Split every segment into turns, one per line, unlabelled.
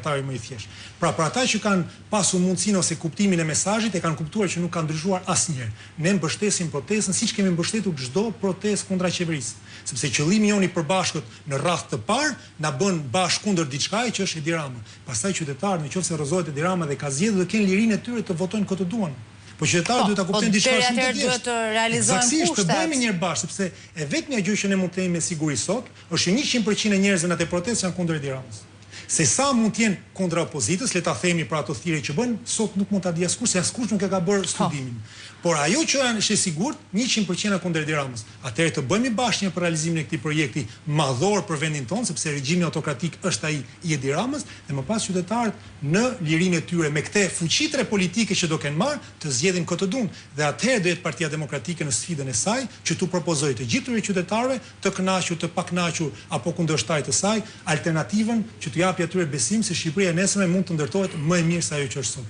shkretari më i thjesht. Pra për ata që kanë pasur mundësinë ose kuptimin e mesazhit e kanë kuptuar që nuk kanë ndryshuar asnjëherë. Ne mbështesim protestën siç kemi mbështetur çdo protestë kundra qeverisë, sepse qëllimi jon i përbashkët në radhë të parë na bën bashkë kundër diçkaje që është Edi Rama. Pastaj qytetarët nëse rrezohet Edi Rama dhe ka zgjedhur dhe kanë lirinë e tyre të votojnë këtë duan. Po qytetarët duhet ta kuptojnë diçka shumë të thjeshtë.
Duhet të realizojnë kushtet.
Të bëjmë një bashkë, sepse e vetmja gjë që ne mund të themi me siguri sot është që 100% e njerëzve në atë protestë janë kundër Edi Ramës. Se sa mund të jenë kundër opozitës, le ta themi për ato thirrje që bën, sot nuk mund ta di askush, se askush nuk e ka bërë studimin. Por ajo që është e sigurt, 100% kundër Edi Ramës. Atëherë të bëjmë bashkë për realizimin e këtij projekti madhor për vendin tonë, sepse regjimi autokratik është ai i Edi Ramës, dhe më pas qytetarët në lirinë e tyre me këtë fuqitre politike që do kenë marrë të zgjedhin këtë duan. Dhe atëherë do jetë Partia Demokratike në sfidën e saj që tu propozoi të gjithë qytetarëve të kënaqur, të pakënaqur apo kundërshtarit të saj, alternativën që t'u japi atyre besim se Shqipëria e nesërme mund të ndërtohet më e mirë se ajo që është sot.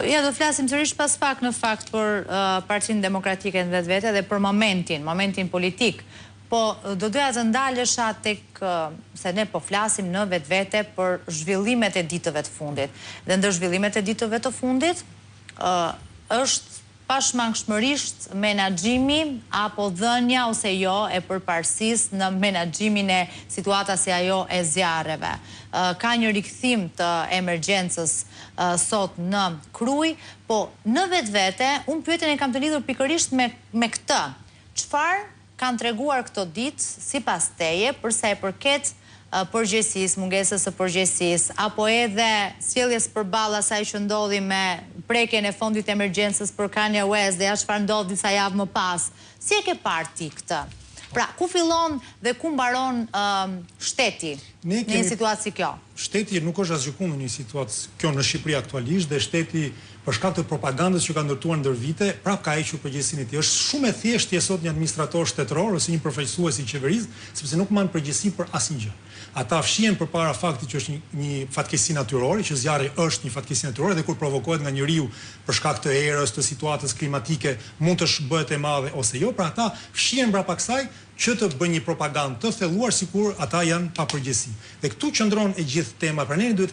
Ja, do flasim sërish pas pak në fakt për Partinë Demokratike në vetvete dhe për momentin politik. Po do doja të ndalesha tek se ne po flasim në vetvete për zhvillimet e ditëve të fundit. Dhe ndër zhvillimet e ditëve të fundit është pashmangshmërisht menaxhimi apo dhënia ose jo e përparësisë në menaxhimin e situatës si ajo e zjarreve. Ka një rikthim të emergjencës sot në Kruj, po në vetvete unë pyetjen e kam të lidhur pikërisht me këtë. Çfarë kanë treguar këto ditë sipas teje për sa i përket përgjegjësisë, mungesës së përgjegjësisë, apo edhe sjelljes përballë asaj që ndodhi me prekjen e fondit të emergjencës për Kanye West dhe çfarë ndodhi disa javë më pas. Si e ke parë ti këtë? Pra, ku fillon dhe ku mbaron shteti në një situatë si kjo?
Shteti nuk është asgjë në një situatë kjo në Shqipëri aktualisht, dhe shteti për shkak të propagandës që ka ndërtuar ndër vite, prap ka hequr përgjegjësinë e tij. Është shumë e thjeshtë ti sot një administrator shtetëror ose një përfaqësues i qeverisë, sepse nuk marr përgjegjësi për asnjë gjë. Ata fshihen përpara faktit që është një fatkeqësi natyrore, që zjarri është një fatkeqësi natyrore dhe kur provokohet nga njeriu për shkak të erës, të situatës klimatike, mund të bëhet e madhe ose jo, pra ata fshihen mbrapa kësaj që të bëjnë një propagandë të thelluar sikur ata janë pa përgjegjësi. Dhe këtu qëndron e gjithë tema, pra ne duhet